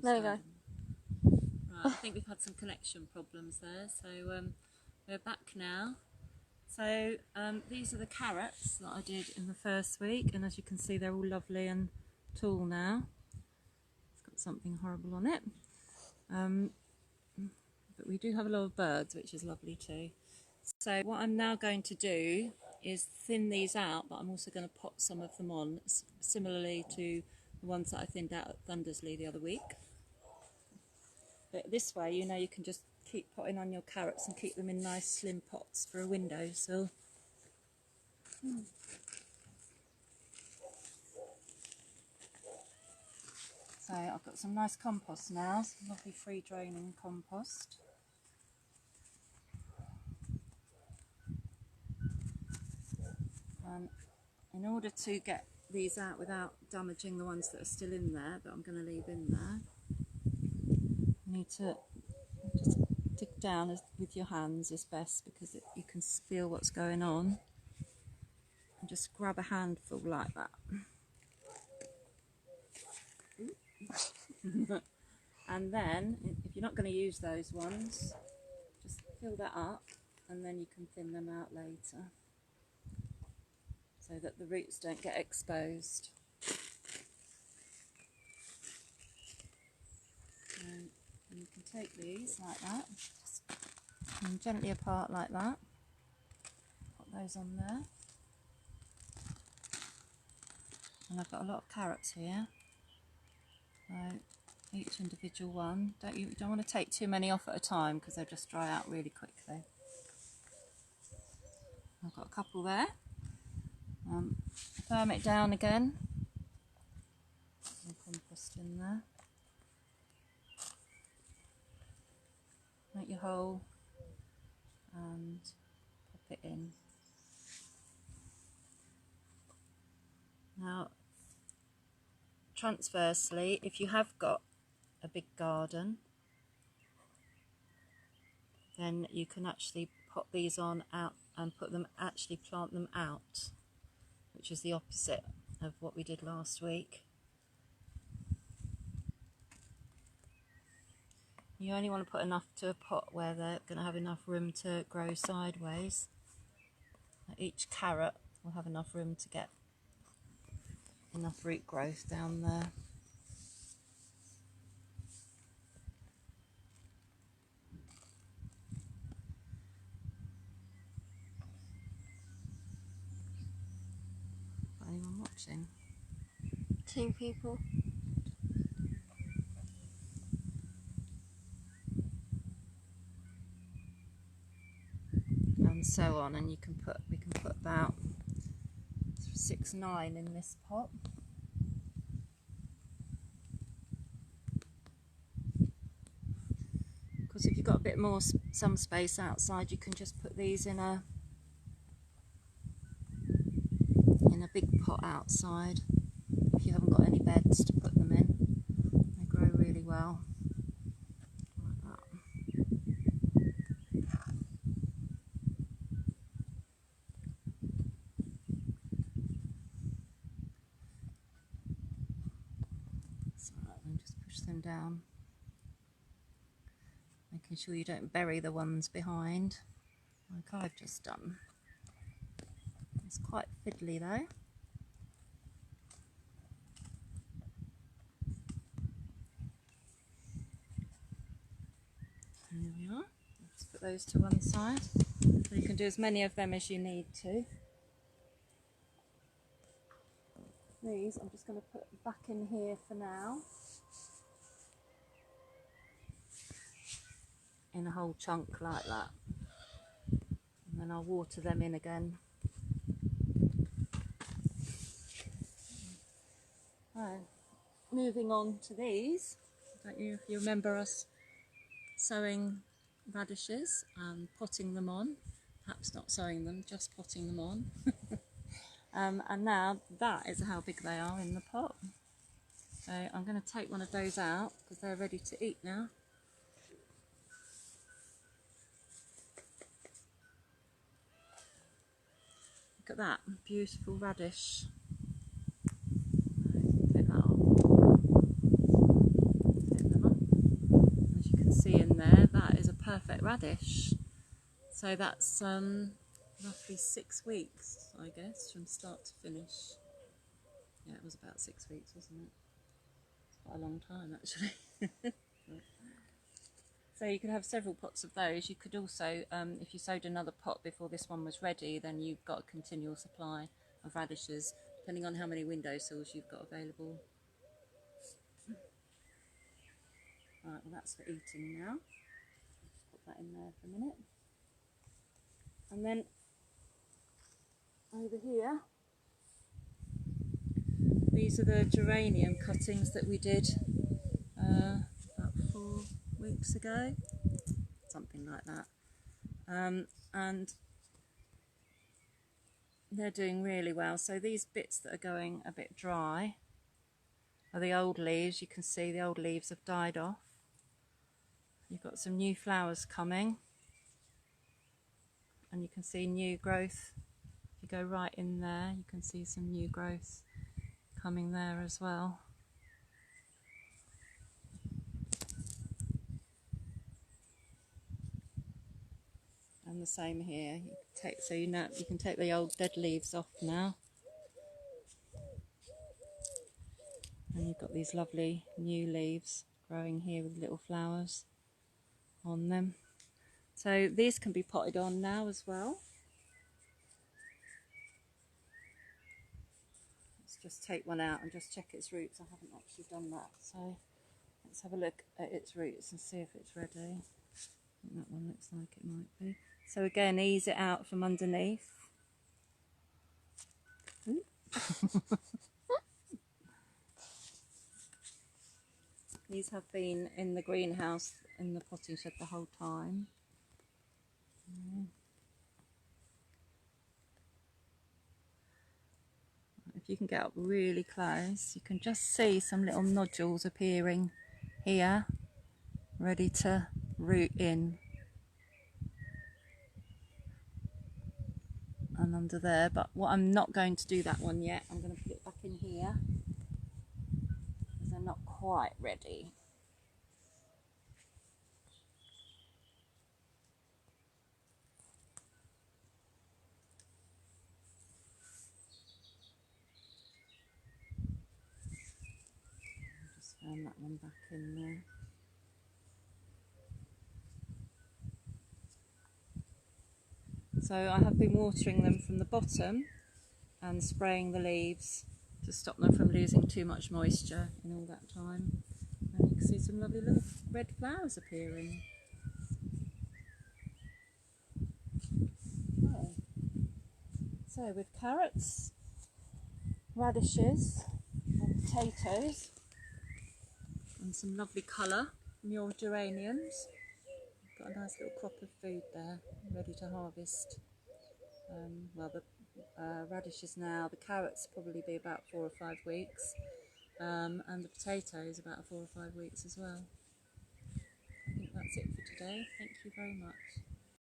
There you go. Right, I think we've had some connection problems there, so we're back now. So these are the carrots that I did in the first week, and as you can see they're all lovely and tall now. It's got something horrible on it, but we do have a lot of birds, which is lovely too. So what I'm now going to do is thin these out, but I'm also going to pot some of them on, similarly to the ones that I thinned out at Thundersley the other week. But this way, you know, you can just keep potting on your carrots and keep them in nice slim pots for a windowsill. So I've got some nice compost now, some lovely free draining compost. And in order to get these out without damaging the ones that are still in there, that I'm going to leave in there, you need to just dig down with your hands is best, because you can feel what's going on, and just grab a handful like that. And then if you're not going to use those ones, just fill that up and then you can thin them out later so that the roots don't get exposed. And you can take these like that, just put them gently apart like that, put those on there. And I've got a lot of carrots here, so each individual one, you don't want to take too many off at a time because they'll just dry out really quickly. I've got a couple there. Firm it down again, some compost in there, make your hole and pop it in. Now transversely, if you have got a big garden, then you can actually pop these on out and plant them out, which is the opposite of what we did last week. You only want to put enough to a pot where they're going to have enough room to grow sideways. Each carrot will have enough room to get enough root growth down there. Anyone watching? 2 people. And so on, and we can put about 6, 9 in this pot. Because if you've got a bit more some space outside, you can just put these in a big pot outside. If you haven't got any beds to put them in, they grow really well like that. So then just push them down, making sure you don't bury the ones behind like I've just done. It's quite fiddly though. There we are. Let's put those to one side. So you can do as many of them as you need to. These I'm just going to put back in here for now, in a whole chunk like that, and then I'll water them in again. Right. Moving on to these, don't you, if you remember us sowing radishes and potting them on, perhaps not sowing them, just potting them on. And now that is how big they are in the pot. So I'm going to take one of those out because they're ready to eat now. Look at that beautiful radish. Take that off. Take see in there, that is a perfect radish. So that's roughly 6 weeks, I guess, from start to finish. Yeah, it was about 6 weeks, wasn't it? It's quite a long time, actually. So you could have several pots of those. You could also, if you sowed another pot before this one was ready, then you've got a continual supply of radishes, depending on how many windowsills you've got available. Right, well that's for eating now. Just put that in there for a minute. And then over here, these are the geranium cuttings that we did about 4 weeks ago, something like that. And they're doing really well. So these bits that are going a bit dry are the old leaves. You can see the old leaves have died off. You've got some new flowers coming, and you can see new growth. If you go right in there, you can see some new growth coming there as well. And the same here. You can take, so you can take the old dead leaves off now, and you've got these lovely new leaves growing here with little flowers on them. So these can be potted on now as well. Let's just take one out and just check its roots. I haven't actually done that, so let's have a look at its roots and see if it's ready. I think that one looks like it might be. So again, ease it out from underneath. These have been in the greenhouse in the potting shed the whole time. If you can get up really close, you can just see some little nodules appearing here, ready to root in. And under there, but what I'm not going to do that one yet. I'm going to put it back in here because they're not quite ready. Just found that one back in there. So I have been watering them from the bottom and spraying the leaves to stop them from losing too much moisture in all that time. And you can see some lovely little red flowers appearing. Oh. So with carrots, radishes and potatoes and some lovely colour from your geraniums, got a nice little crop of food there ready to harvest. Well, the radishes now, the carrots probably be about 4 or 5 weeks, and the potatoes about 4 or 5 weeks as well. I think that's it for today. Thank you very much.